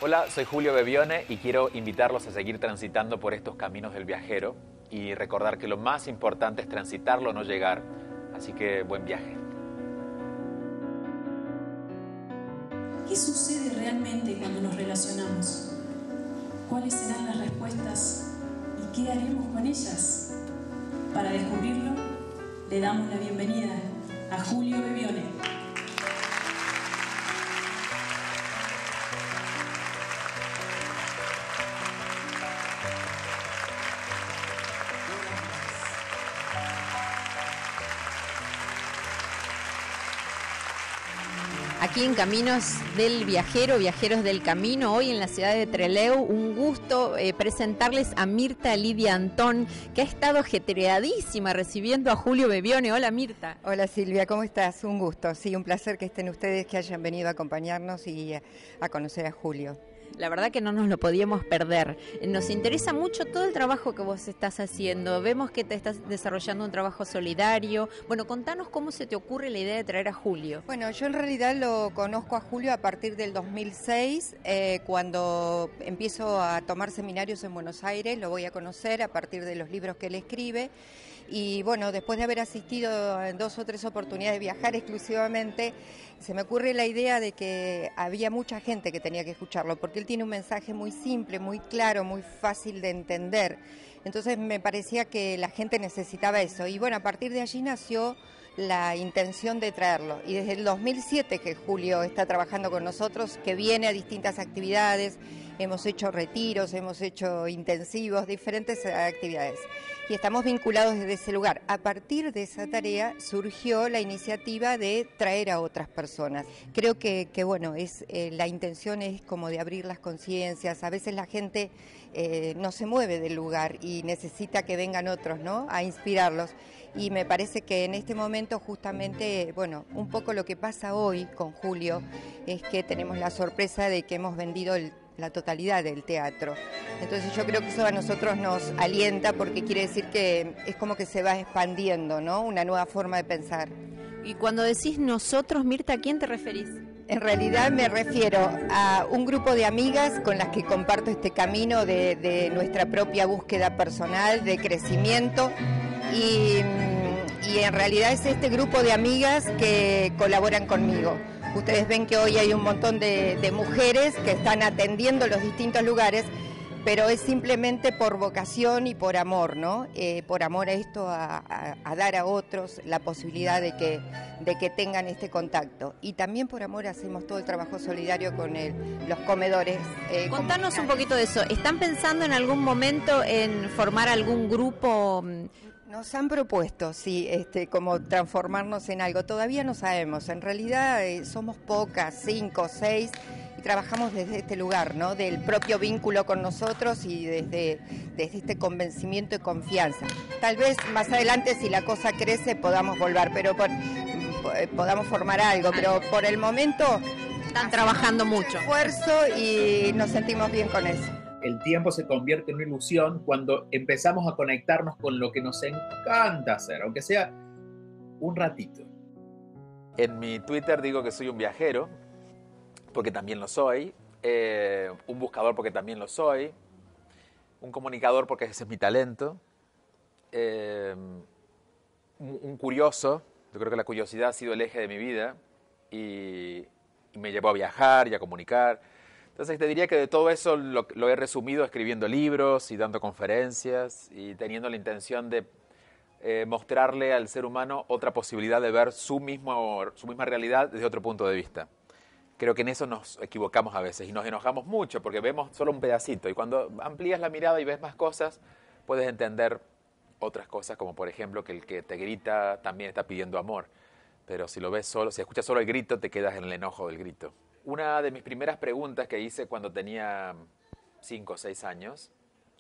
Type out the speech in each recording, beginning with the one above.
Hola, soy Julio Bebione y quiero invitarlos a seguir transitando por estos caminos del viajero y recordar que lo más importante es transitarlo, no llegar. Así que buen viaje. ¿Qué sucede realmente cuando nos relacionamos? ¿Cuáles serán las respuestas y qué haremos con ellas? Para descubrirlo, le damos la bienvenida a Julio Bebione. Aquí en Caminos del Viajero, Viajeros del Camino, hoy en la ciudad de Trelew, un gusto presentarles a Mirta Lidia Antón, que ha estado ajetreadísima recibiendo a Julio Bebione. Hola Mirta. Hola Silvia, ¿cómo estás? Un gusto, sí, un placer que estén ustedes, que hayan venido a acompañarnos y a conocer a Julio. La verdad que no nos lo podíamos perder. Nos interesa mucho todo el trabajo que vos estás haciendo. Vemos que te estás desarrollando un trabajo solidario. Bueno, contanos cómo se te ocurre la idea de traer a Julio. Bueno, yo en realidad lo conozco a Julio a partir del 2006, cuando empiezo a tomar seminarios en Buenos Aires, lo voy a conocer a partir de los libros que él escribe. Y bueno, después de haber asistido en 2 o 3 oportunidades de viajar exclusivamente, se me ocurre la idea de que había mucha gente que tenía que escucharlo, porque él tiene un mensaje muy simple, muy claro, muy fácil de entender. Entonces me parecía que la gente necesitaba eso. Y bueno, a partir de allí nació la intención de traerlo. Y desde el 2007 que Julio está trabajando con nosotros, que viene a distintas actividades, hemos hecho retiros, hemos hecho intensivos, diferentes actividades. Y estamos vinculados desde ese lugar. A partir de esa tarea surgió la iniciativa de traer a otras personas. Creo que bueno, la intención es como de abrir las conciencias. A veces la gente no se mueve del lugar y necesita que vengan otros, ¿no?, a inspirarlos. Y me parece que en este momento justamente, bueno, un poco lo que pasa hoy con Julio es que tenemos la sorpresa de que hemos vendido la totalidad del teatro. Entonces yo creo que eso a nosotros nos alienta, porque quiere decir que es como que se va expandiendo, ¿no?, una nueva forma de pensar. Y cuando decís nosotros, Mirta, ¿a quién te referís? En realidad me refiero a un grupo de amigas con las que comparto este camino de nuestra propia búsqueda personal, de crecimiento, y en realidad es este grupo de amigas que colaboran conmigo. Ustedes ven que hoy hay un montón de mujeres que están atendiendo los distintos lugares, pero es simplemente por vocación y por amor, ¿no? Por amor a esto, a dar a otros la posibilidad de que tengan este contacto. Y también por amor hacemos todo el trabajo solidario con los comedores. Contanos un poquito de eso. ¿Están pensando en algún momento en formar algún grupo? Nos han propuesto, sí, como transformarnos en algo. Todavía no sabemos. En realidad somos pocas, 5 o 6, y trabajamos desde este lugar, ¿no?, del propio vínculo con nosotros y desde este convencimiento y confianza. Tal vez más adelante, si la cosa crece, podamos volver, pero podamos formar algo. Pero por el momento están trabajando mucho. Esfuerzo y nos sentimos bien con eso. El tiempo se convierte en una ilusión cuando empezamos a conectarnos con lo que nos encanta hacer, aunque sea un ratito. En mi Twitter digo que soy un viajero, porque también lo soy, un buscador porque también lo soy, un comunicador porque ese es mi talento, un curioso. Yo creo que la curiosidad ha sido el eje de mi vida y me llevó a viajar y a comunicar. Entonces te diría que de todo eso lo he resumido escribiendo libros y dando conferencias y teniendo la intención de mostrarle al ser humano otra posibilidad de ver su misma realidad desde otro punto de vista. Creo que en eso nos equivocamos a veces y nos enojamos mucho porque vemos solo un pedacito, y cuando amplías la mirada y ves más cosas, puedes entender otras cosas, como por ejemplo que el que te grita también está pidiendo amor. Pero si lo ves solo, si escuchas solo el grito, te quedas en el enojo del grito. Una de mis primeras preguntas que hice cuando tenía 5 o 6 años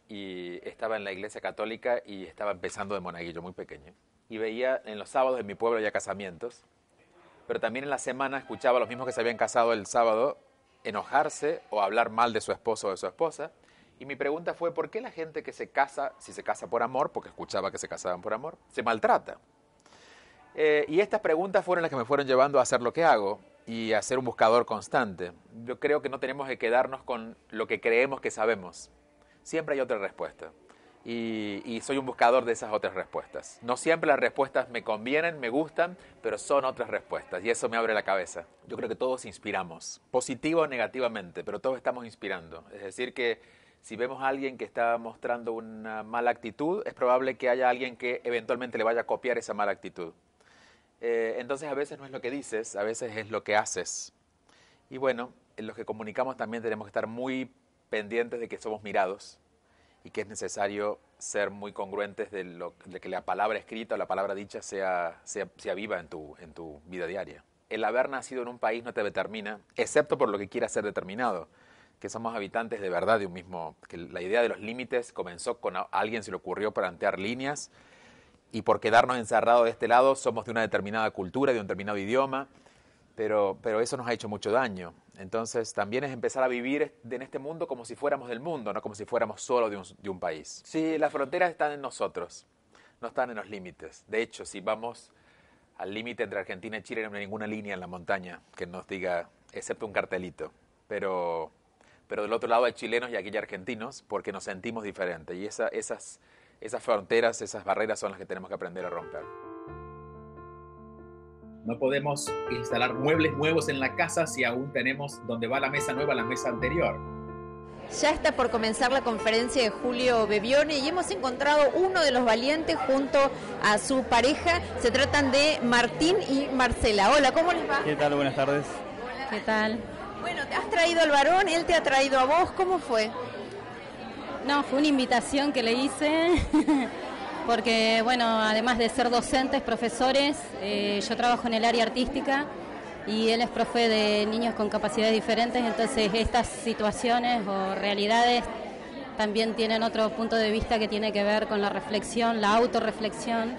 y estaba en la iglesia católica y estaba empezando de monaguillo, muy pequeño, y veía en los sábados en mi pueblo ya casamientos, pero también en la semana escuchaba a los mismos que se habían casado el sábado enojarse o hablar mal de su esposo o de su esposa, y mi pregunta fue: ¿por qué la gente que se casa, si se casa por amor, porque escuchaba que se casaban por amor, se maltrata? Y estas preguntas fueron las que me fueron llevando a hacer lo que hago. y a ser un buscador constante. Yo creo que no tenemos que quedarnos con lo que creemos que sabemos. Siempre hay otra respuesta. Y soy un buscador de esas otras respuestas. No siempre las respuestas me convienen, me gustan, pero son otras respuestas y eso me abre la cabeza. Yo creo que todos inspiramos, positivo o negativamente, pero todos estamos inspirando. Es decir que si vemos a alguien que está mostrando una mala actitud, es probable que haya alguien que eventualmente le vaya a copiar esa mala actitud. Entonces a veces no es lo que dices, a veces es lo que haces. Y bueno, en los que comunicamos también tenemos que estar muy pendientes de que somos mirados y que es necesario ser muy congruentes de que la palabra escrita o la palabra dicha sea viva en tu vida diaria. El haber nacido en un país no te determina, excepto por lo que quiera ser determinado, que somos habitantes de verdad de un mismo, que la idea de los límites comenzó con alguien se le ocurrió plantear líneas, y por quedarnos encerrados de este lado somos de una determinada cultura, de un determinado idioma, pero eso nos ha hecho mucho daño. Entonces también es empezar a vivir en este mundo como si fuéramos del mundo, no como si fuéramos solo de un país. Sí, las fronteras están en nosotros, no están en los límites. De hecho, si vamos al límite entre Argentina y Chile, no hay ninguna línea en la montaña que nos diga, excepto un cartelito. Pero del otro lado hay chilenos y aquí hay argentinos porque nos sentimos diferentes. Y esas fronteras, esas barreras son las que tenemos que aprender a romper. No podemos instalar muebles nuevos en la casa si aún tenemos donde va la mesa nueva, la mesa anterior. Ya está por comenzar la conferencia de Julio Bebione y hemos encontrado uno de los valientes junto a su pareja. Se tratan de Martín y Marcela. Hola, ¿cómo les va? ¿Qué tal? Buenas tardes. Hola. ¿Qué tal? Bueno, te has traído al varón, él te ha traído a vos. ¿Cómo fue? No, fue una invitación que le hice. Porque, bueno, además de ser docentes, profesores, yo trabajo en el área artística y él es profe de niños con capacidades diferentes, entonces estas situaciones o realidades también tienen otro punto de vista que tiene que ver con la reflexión, la autorreflexión.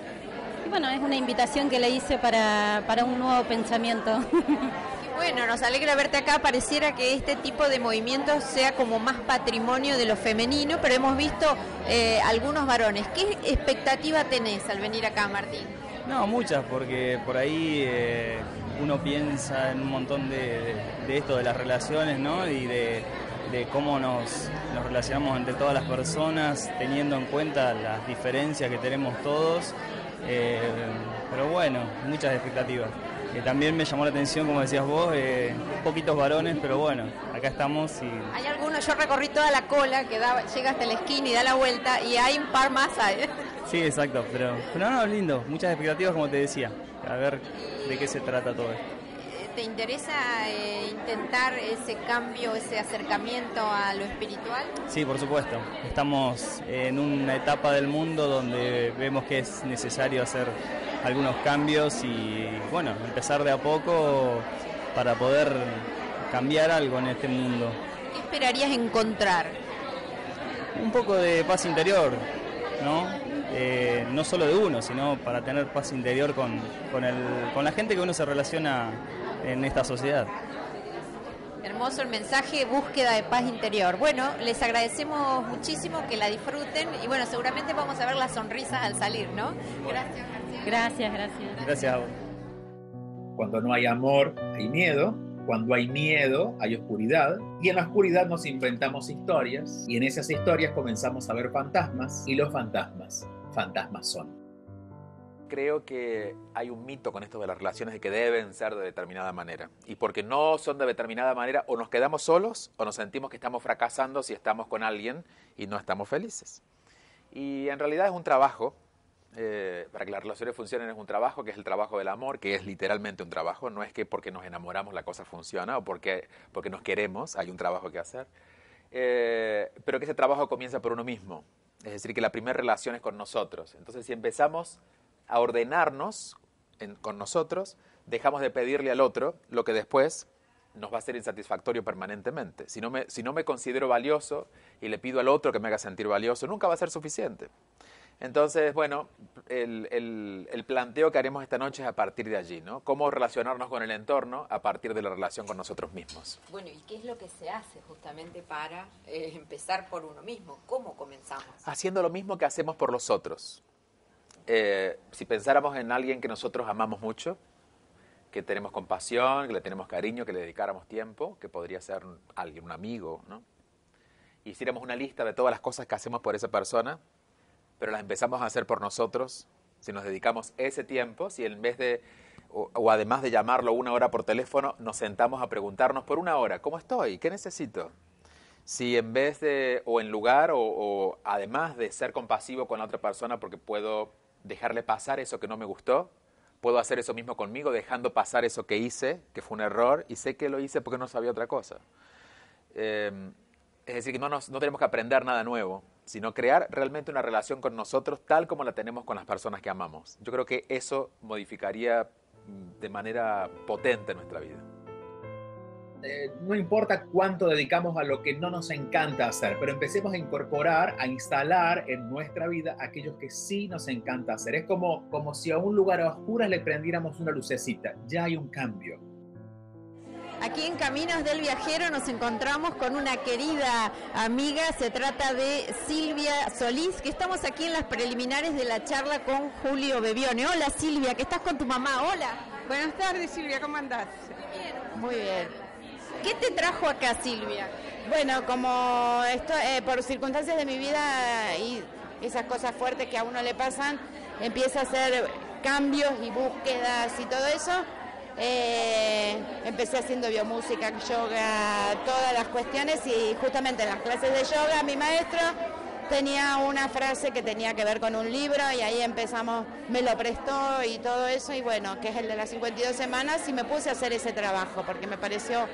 Y bueno, es una invitación que le hice para un nuevo pensamiento. Bueno, nos alegra verte acá. Pareciera que este tipo de movimientos sea como más patrimonio de lo femenino, pero hemos visto algunos varones. ¿Qué expectativa tenés al venir acá, Martín? No, muchas, porque por ahí uno piensa en un montón de esto, de las relaciones, ¿no? Y de cómo nos relacionamos entre todas las personas, teniendo en cuenta las diferencias que tenemos todos. Pero bueno, muchas expectativas. También me llamó la atención, como decías vos, poquitos varones, pero bueno, acá estamos y... Hay algunos, yo recorrí toda la cola que llega hasta la esquina y da la vuelta y hay un par más ahí. Sí, exacto, pero no, lindo, muchas expectativas como te decía, a ver de qué se trata todo esto. ¿Te interesa intentar ese cambio, ese acercamiento a lo espiritual? Sí, por supuesto. Estamos en una etapa del mundo donde vemos que es necesario hacer algunos cambios y, bueno, empezar de a poco para poder cambiar algo en este mundo. ¿Qué esperarías encontrar? Un poco de paz interior, ¿no? No solo de uno, sino para tener paz interior con la gente que uno se relaciona en esta sociedad. Hermoso el mensaje, búsqueda de paz interior. Bueno, les agradecemos muchísimo, que la disfruten y bueno, seguramente vamos a ver las sonrisas al salir, ¿no? Gracias. Gracias. Gracias a vos. Cuando no hay amor, hay miedo. Cuando hay miedo, hay oscuridad. Y en la oscuridad nos inventamos historias. Y en esas historias comenzamos a ver fantasmas. Y los fantasmas son. Creo que hay un mito con esto de las relaciones de que deben ser de determinada manera. Y porque no son de determinada manera, o nos quedamos solos o nos sentimos que estamos fracasando si estamos con alguien y no estamos felices. Y en realidad es un trabajo. Para que las relaciones funcionen es un trabajo, que es el trabajo del amor, que es literalmente un trabajo. No es que porque nos enamoramos la cosa funciona o porque nos queremos, hay un trabajo que hacer. Pero que ese trabajo comienza por uno mismo. Es decir, que la primera relación es con nosotros. Entonces, si empezamos a ordenarnos con nosotros, dejamos de pedirle al otro lo que después nos va a ser insatisfactorio permanentemente. Si no me considero valioso y le pido al otro que me haga sentir valioso, nunca va a ser suficiente. Entonces, bueno, el planteo que haremos esta noche es a partir de allí, ¿no? Cómo relacionarnos con el entorno a partir de la relación con nosotros mismos. Bueno, ¿y qué es lo que se hace justamente para empezar por uno mismo? ¿Cómo comenzamos? Haciendo lo mismo que hacemos por los otros. Si pensáramos en alguien que nosotros amamos mucho, que tenemos compasión, que le tenemos cariño, que le dedicáramos tiempo, que podría ser alguien, un amigo, ¿no? Hiciéramos una lista de todas las cosas que hacemos por esa persona, pero las empezamos a hacer por nosotros, si nos dedicamos ese tiempo, si en vez de, o además de llamarlo 1 hora por teléfono, nos sentamos a preguntarnos por 1 hora, ¿cómo estoy? ¿Qué necesito? Si en vez de, o en lugar, o además de ser compasivo con la otra persona porque puedo dejarle pasar eso que no me gustó, puedo hacer eso mismo conmigo, dejando pasar eso que hice, que fue un error, y sé que lo hice porque no sabía otra cosa. Es decir, que no tenemos que aprender nada nuevo, sino crear realmente una relación con nosotros tal como la tenemos con las personas que amamos. Yo creo que eso modificaría de manera potente nuestra vida. No importa cuánto dedicamos a lo que no nos encanta hacer, pero empecemos a incorporar, a instalar en nuestra vida aquellos que sí nos encanta hacer. Es como si a un lugar a oscuras le prendiéramos una lucecita. Ya hay un cambio. Aquí en Caminos del Viajero nos encontramos con una querida amiga, se trata de Silvia Solís, que estamos aquí en las preliminares de la charla con Julio Bebione. Hola Silvia, que estás con tu mamá, hola. Buenas tardes Silvia, ¿cómo andás? Muy bien. ¿Qué te trajo acá, Silvia? Bueno, como esto, por circunstancias de mi vida y esas cosas fuertes que a uno le pasan, empieza a hacer cambios y búsquedas y todo eso. Empecé haciendo biomúsica, yoga, todas las cuestiones, y justamente en las clases de yoga mi maestro tenía una frase que tenía que ver con un libro y ahí empezamos, me lo prestó y todo eso, y bueno, que es el de las 52 semanas, y me puse a hacer ese trabajo porque me pareció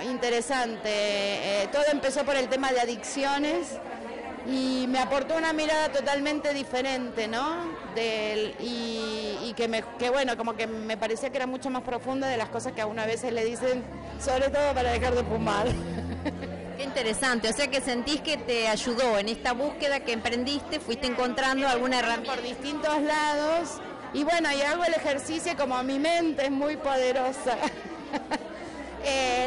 interesante. Todo empezó por el tema de adicciones y me aportó una mirada totalmente diferente, ¿no? Y que bueno, como que me parecía que era mucho más profunda de las cosas que a uno a veces le dicen, sobre todo para dejar de fumar. Qué interesante, o sea que sentís que te ayudó en esta búsqueda que emprendiste, fuiste encontrando alguna herramienta. Por distintos lados, y bueno, y hago el ejercicio como mi mente es muy poderosa.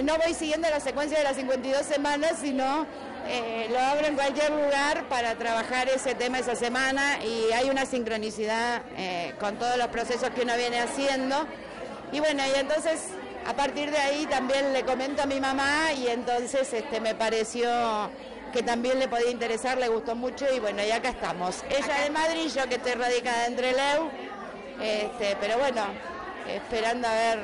No voy siguiendo la secuencia de las 52 semanas, sino lo abro en cualquier lugar para trabajar ese tema esa semana, y hay una sincronicidad con todos los procesos que uno viene haciendo. Y bueno, y entonces a partir de ahí también le comento a mi mamá, y entonces me pareció que también le podía interesar, le gustó mucho, y bueno, y acá estamos. Ella de Madrid, yo que estoy radicada en Trelew, pero bueno, esperando a ver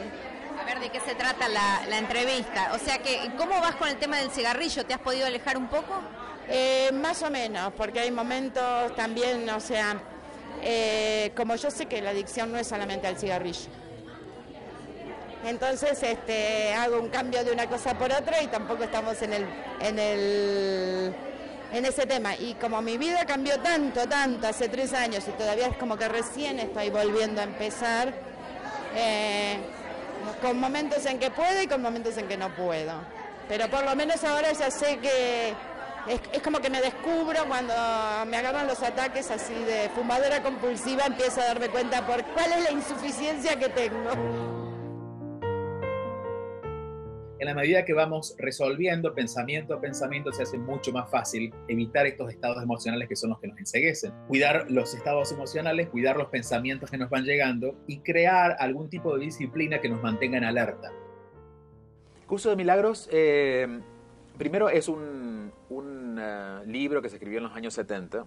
de qué se trata la entrevista. O sea que, ¿cómo vas con el tema del cigarrillo? ¿Te has podido alejar un poco? Más o menos, porque hay momentos también, o sea, como yo sé que la adicción no es solamente al cigarrillo. Entonces hago un cambio de una cosa por otra y tampoco estamos en ese tema. Y como mi vida cambió tanto, hace 3 años, y todavía es como que recién estoy volviendo a empezar, con momentos en que puedo y con momentos en que no puedo. Pero por lo menos ahora ya sé que es como que me descubro cuando me agarran los ataques así de fumadora compulsiva, empiezo a darme cuenta por cuál es la insuficiencia que tengo. En la medida que vamos resolviendo pensamiento a pensamiento, se hace mucho más fácil evitar estos estados emocionales que son los que nos enceguecen. Cuidar los estados emocionales, cuidar los pensamientos que nos van llegando y crear algún tipo de disciplina que nos mantenga en alerta. El Curso de Milagros, primero es un libro que se escribió en los años 70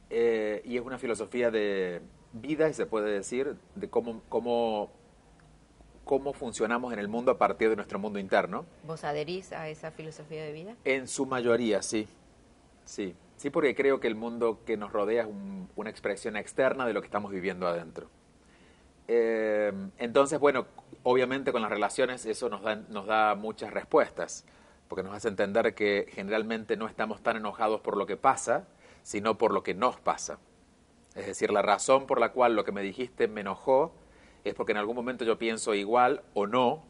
y es una filosofía de vida, se puede decir, de cómo funcionamos en el mundo a partir de nuestro mundo interno. ¿Vos adherís a esa filosofía de vida? En su mayoría, sí. Sí, porque creo que el mundo que nos rodea es una expresión externa de lo que estamos viviendo adentro. Entonces, bueno, obviamente con las relaciones eso nos da muchas respuestas, porque nos hace entender que generalmente no estamos tan enojados por lo que pasa, sino por lo que nos pasa. Es decir, la razón por la cual lo que me dijiste me enojó es porque en algún momento yo pienso igual o no,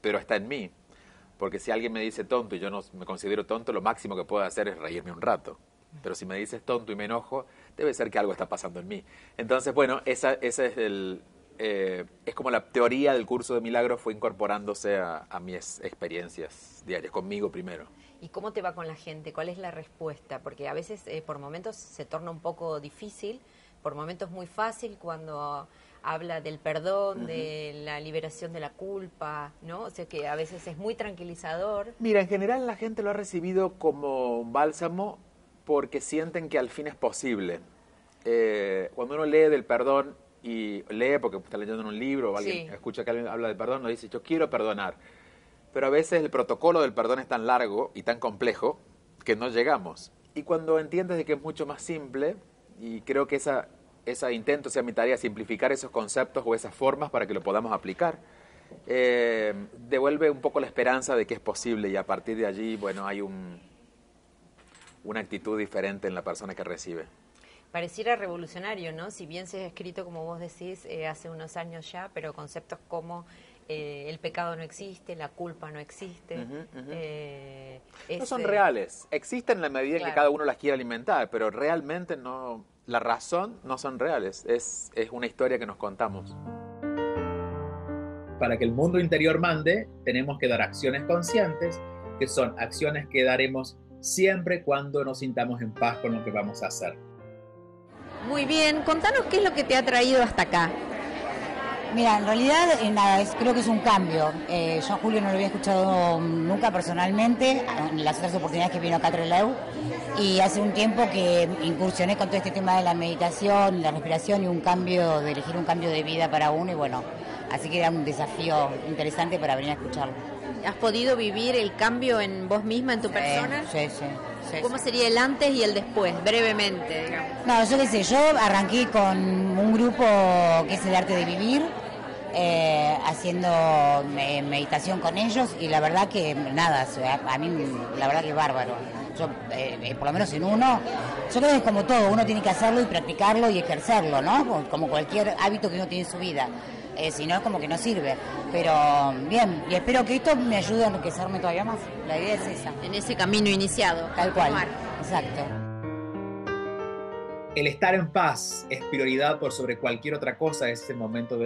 pero está en mí. Porque si alguien me dice tonto y yo no me considero tonto, lo máximo que puedo hacer es reírme un rato. Pero si me dices tonto y me enojo, debe ser que algo está pasando en mí. Entonces, bueno, esa es es como la teoría del Curso de Milagros fue incorporándose a mis experiencias diarias, conmigo primero. ¿Y cómo te va con la gente? ¿Cuál es la respuesta? Porque a veces por momentos se torna un poco difícil, por momentos muy fácil cuando habla del perdón, de la liberación de la culpa, ¿no? O sea que a veces es muy tranquilizador. Mira, en general la gente lo ha recibido como un bálsamo porque sienten que al fin es posible. Cuando uno lee del perdón y lee porque está leyendo en un libro o alguien escucha que alguien habla del perdón, uno dice, yo quiero perdonar. Pero a veces el protocolo del perdón es tan largo y tan complejo que no llegamos. Y cuando entiendes de que es mucho más simple, y creo que ese intento sea mi tarea, simplificar esos conceptos o esas formas para que lo podamos aplicar, devuelve un poco la esperanza de que es posible y a partir de allí, bueno, hay una actitud diferente en la persona que recibe. Pareciera revolucionario, ¿no? Si bien se ha escrito, como vos decís, hace unos años ya, pero conceptos como el pecado no existe, la culpa no existe. No son reales. Existen en la medida en que cada uno las quiere alimentar, pero realmente no. La razón no son reales. Es una historia que nos contamos. Para que el mundo interior mande, tenemos que dar acciones conscientes, que son acciones que daremos siempre cuando nos sintamos en paz con lo que vamos a hacer. Muy bien, contanos qué es lo que te ha traído hasta acá. Mira, en realidad nada, creo que es un cambio. Yo a Julio no lo había escuchado nunca personalmente, en las otras oportunidades que vino acá a Trelew, y hace un tiempo que incursioné con todo este tema de la meditación, la respiración y de elegir un cambio de vida para uno, y bueno, así que era un desafío interesante para venir a escucharlo. ¿Has podido vivir el cambio en vos misma, en tu persona? Sí. ¿Cómo sería el antes y el después, brevemente, digamos? No, yo qué sé, yo arranqué con un grupo que es el arte de vivir, haciendo meditación con ellos, y la verdad que nada, a mí la verdad que es bárbaro. Yo, por lo menos en uno, yo creo que es como todo, uno tiene que hacerlo y practicarlo y ejercerlo, ¿no? Como cualquier hábito que uno tiene en su vida. Si no, es como que no sirve. Pero bien, y espero que esto me ayude a enriquecerme todavía más. La idea es esa. En ese camino iniciado. Tal cual. Exacto. El estar en paz es prioridad por sobre cualquier otra cosa. Es el momento,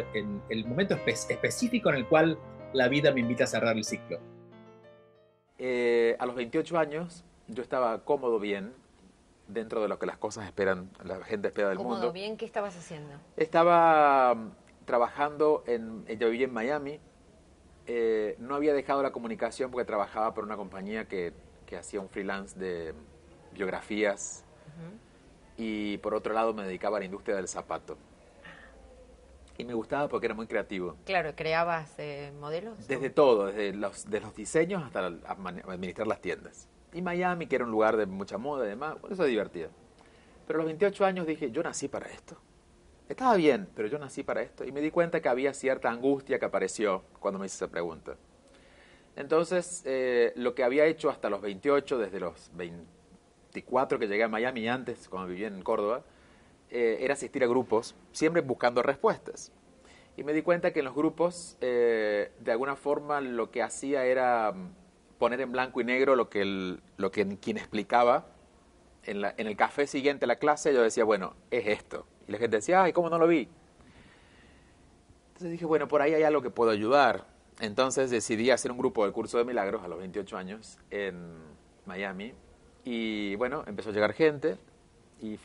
el momento específico en el cual la vida me invita a cerrar el ciclo. A los 28 años yo estaba cómodo, bien, dentro de lo que las cosas esperan, la gente espera del mundo. ¿Cómodo, bien? ¿Qué estabas haciendo? Estaba trabajando yo vivía en Miami, no había dejado la comunicación porque trabajaba por una compañía que hacía un freelance de biografías y por otro lado me dedicaba a la industria del zapato. Y me gustaba porque era muy creativo. Claro, ¿creabas modelos? Desde todo, desde los diseños hasta administrar las tiendas. Y Miami, que era un lugar de mucha moda y demás, bueno, eso es divertido. Pero a los 28 años dije, yo nací para esto. Estaba bien, pero yo nací para esto. Y me di cuenta que había cierta angustia que apareció cuando me hice esa pregunta. Entonces, lo que había hecho hasta los 28, desde los 24 que llegué a Miami y antes, cuando vivía en Córdoba, era asistir a grupos, siempre buscando respuestas. Y me di cuenta que en los grupos, de alguna forma, lo que hacía era poner en blanco y negro lo que quien explicaba. En el café siguiente a la clase yo decía, bueno, es esto. Y la gente decía, ay, ¿cómo no lo vi? Entonces dije, bueno, por ahí hay algo que puedo ayudar. Entonces decidí hacer un grupo del Curso de Milagros a los 28 años en Miami. Y bueno, empezó a llegar gente. Y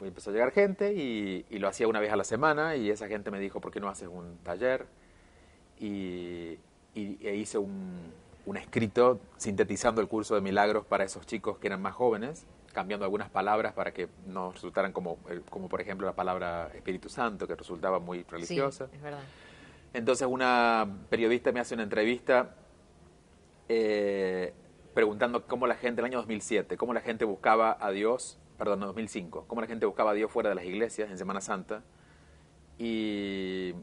lo hacía una vez a la semana. Y esa gente me dijo, ¿por qué no haces un taller? E hice un escrito sintetizando el Curso de Milagros para esos chicos que eran más jóvenes, cambiando algunas palabras para que no resultaran como por ejemplo la palabra Espíritu Santo, que resultaba muy religiosa. Sí, es verdad. Entonces una periodista me hace una entrevista preguntando cómo la gente, en el año 2007, cómo la gente buscaba a Dios, perdón, no, 2005, cómo la gente buscaba a Dios fuera de las iglesias en Semana Santa. Y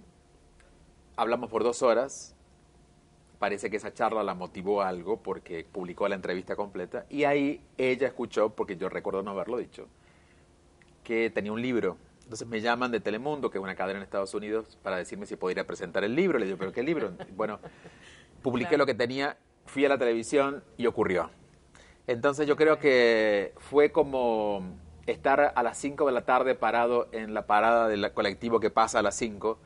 hablamos por 2 horas. Parece que esa charla la motivó a algo porque publicó la entrevista completa y ahí ella escuchó, porque yo recuerdo no haberlo dicho, que tenía un libro. Entonces me llaman de Telemundo, que es una cadena en Estados Unidos, para decirme si podría presentar el libro. Le digo, ¿pero qué libro? Bueno, publiqué lo que tenía, fui a la televisión y ocurrió. Entonces yo creo que fue como estar a las 5 de la tarde parado en la parada del colectivo que pasa a las 5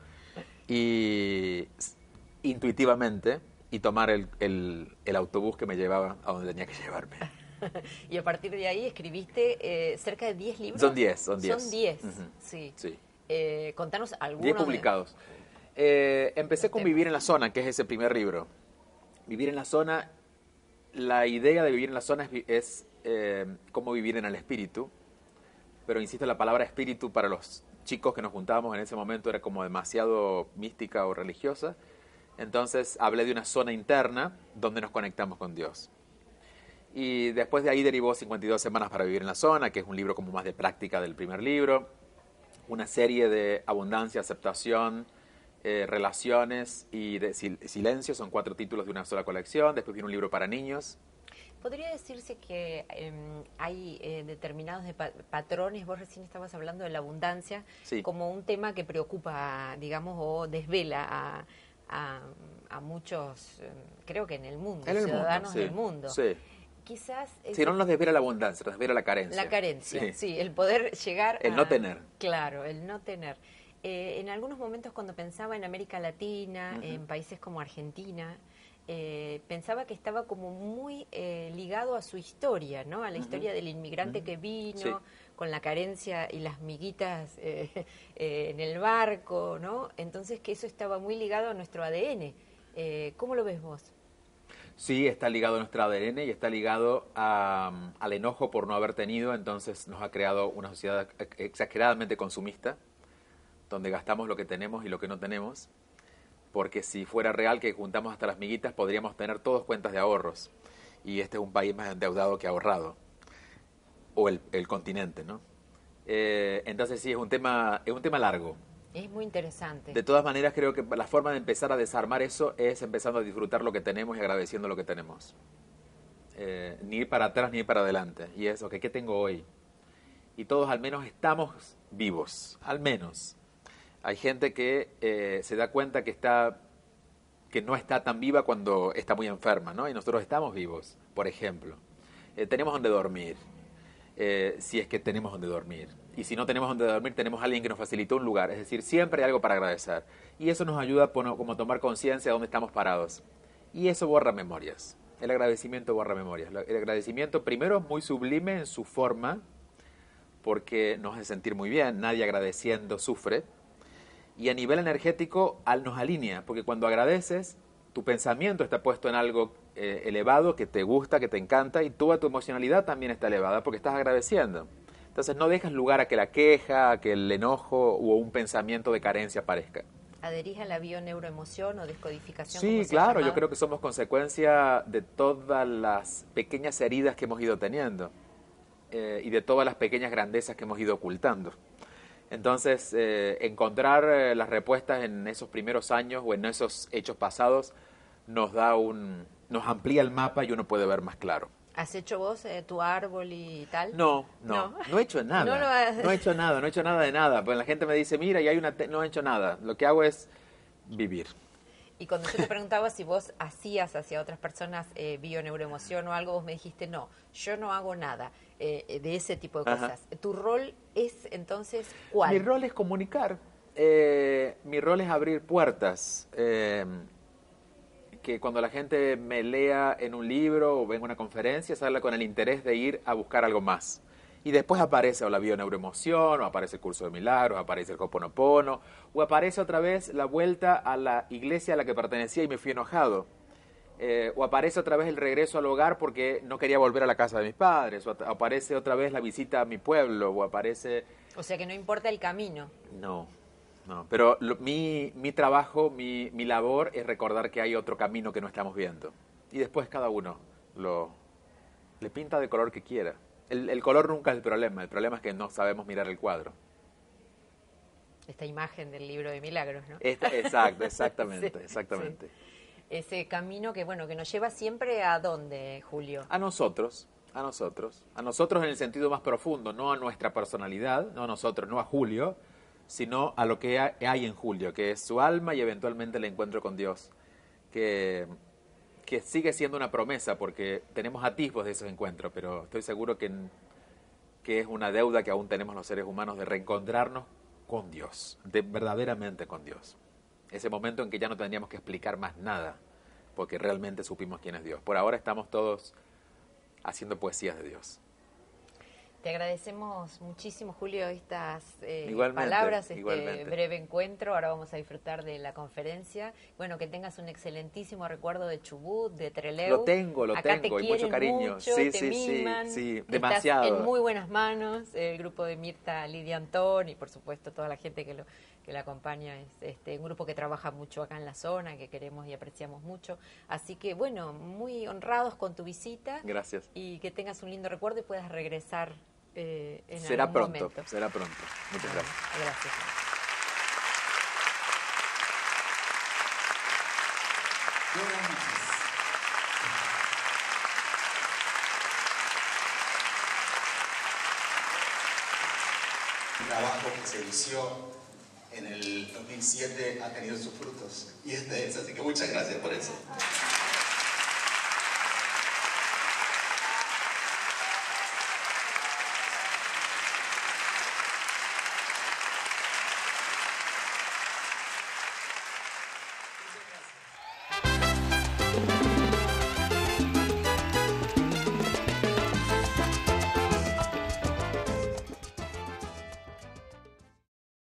y intuitivamente y tomar el autobús que me llevaba a donde tenía que llevarme. Y a partir de ahí escribiste cerca de 10 libros. Son 10. Son 10, Uh-huh. sí. Sí. Contanos algunos. 10 publicados. Empecé con Vivir en la Zona, que es ese primer libro. Vivir en la Zona, la idea de vivir en la zona es cómo vivir en el espíritu, pero insisto, la palabra espíritu para los chicos que nos juntábamos en ese momento era como demasiado mística o religiosa, entonces hablé de una zona interna donde nos conectamos con Dios. Y después de ahí derivó 52 semanas para vivir en la zona, que es un libro como más de práctica del primer libro, una serie de abundancia, aceptación, relaciones y de silencio, son 4 títulos de una sola colección. Después viene un libro para niños. ¿Podría decirse que hay determinados patrones? Vos recién estabas hablando de la abundancia, sí, como un tema que preocupa, digamos, o desvela a muchos, creo que en el mundo, ciudadanos sí, del mundo. Sí. Quizás... Si no nos desvela la abundancia, nos desvela la carencia. La carencia, sí, sí, el poder llegar el no tener. Claro, el no tener. En algunos momentos cuando pensaba en América Latina, en países como Argentina, pensaba que estaba como muy ligado a su historia, ¿no? A la historia del inmigrante que vino, sí, con la carencia y las miguitas en el barco, ¿no? Entonces que eso estaba muy ligado a nuestro ADN. ¿Cómo lo ves vos? Sí, está ligado a nuestro ADN y está ligado al enojo por no haber tenido, entonces nos ha creado una sociedad exageradamente consumista, donde gastamos lo que tenemos y lo que no tenemos, porque si fuera real que juntamos hasta las miguitas, podríamos tener todos cuentas de ahorros, y este es un país más endeudado que ahorrado, o el continente, ¿no? Entonces sí, es un tema largo. Es muy interesante. De todas maneras, creo que la forma de empezar a desarmar eso es empezando a disfrutar lo que tenemos y agradeciendo lo que tenemos. Ni ir para atrás ni ir para adelante. Y eso, ¿qué tengo hoy? Y todos al menos estamos vivos, al menos. Hay gente que se da cuenta que no está tan viva cuando está muy enferma, ¿no? Y nosotros estamos vivos, por ejemplo. Tenemos donde dormir, si es que tenemos donde dormir. Y si no tenemos donde dormir, tenemos a alguien que nos facilitó un lugar. Es decir, siempre hay algo para agradecer. Y eso nos ayuda como a tomar conciencia de dónde estamos parados. Y eso borra memorias. El agradecimiento borra memorias. El agradecimiento primero es muy sublime en su forma, porque nos hace sentir muy bien. Nadie agradeciendo sufre. Y a nivel energético nos alinea, porque cuando agradeces, tu pensamiento está puesto en algo elevado, que te gusta, que te encanta, y toda tu emocionalidad también está elevada, porque estás agradeciendo. Entonces no dejas lugar a que la queja, a que el enojo o un pensamiento de carencia aparezca. ¿Adherís a la bioneuroemoción o descodificación? Sí, claro, yo creo que somos consecuencia de todas las pequeñas heridas que hemos ido teniendo y de todas las pequeñas grandezas que hemos ido ocultando. Entonces, encontrar las respuestas en esos primeros años o en esos hechos pasados nos amplía el mapa y uno puede ver más claro. ¿Has hecho vos tu árbol y tal? No he hecho nada. No he hecho nada de nada. Pues la gente me dice, mira, y hay no he hecho nada. Lo que hago es vivir. Y cuando yo te preguntaba si vos hacías hacia otras personas bioneuroemoción o algo, vos me dijiste, no, yo no hago nada de ese tipo de cosas. Ajá. ¿Tu rol es entonces cuál? Mi rol es comunicar. Mi rol es abrir puertas. Que cuando la gente me lea en un libro o venga a una conferencia, salga con el interés de ir a buscar algo más. Y después aparece o la bioneuroemoción, o aparece el curso de milagros, o aparece el Ho'oponopono, o aparece otra vez la vuelta a la iglesia a la que pertenecía y me fui enojado. O aparece otra vez el regreso al hogar porque no quería volver a la casa de mis padres, o aparece otra vez la visita a mi pueblo, o aparece... O sea que no importa el camino. No, pero mi trabajo, mi labor es recordar que hay otro camino que no estamos viendo. Y después cada uno le pinta del color que quiera. El color nunca es el problema es que no sabemos mirar el cuadro. Esta imagen del libro de milagros, ¿no? Exactamente. Sí. Ese camino que nos lleva siempre ¿a dónde, Julio? A nosotros en el sentido más profundo, no a nuestra personalidad, no a nosotros, no a Julio, sino a lo que hay en Julio, que es su alma y eventualmente el encuentro con Dios, que sigue siendo una promesa porque tenemos atisbos de esos encuentros, pero estoy seguro que es una deuda que aún tenemos los seres humanos de reencontrarnos con Dios, verdaderamente con Dios. Ese momento en que ya no tendríamos que explicar más nada, porque realmente supimos quién es Dios. Por ahora estamos todos haciendo poesías de Dios. Te agradecemos muchísimo, Julio, estas Igualmente, palabras, breve encuentro. Ahora vamos a disfrutar de la conferencia. Bueno, que tengas un excelentísimo recuerdo de Chubut, de Trelew. Lo tengo, Acá te y quieren mucho cariño. mucho, te miman. Sí, Estás demasiado. en muy buenas manos. El grupo de Mirta, Lidia Antón y, por supuesto, toda la gente que la acompaña. Es un grupo que trabaja mucho acá en la zona, que queremos y apreciamos mucho. Así que, bueno, muy honrados con tu visita. Gracias. Y que tengas un lindo recuerdo y puedas regresar en Será algún pronto, momento. será pronto. Muchas gracias. Gracias. Buenas noches. El trabajo que se inició en el 2007 ha tenido sus frutos y este es, así que muchas gracias por eso. Muchas gracias.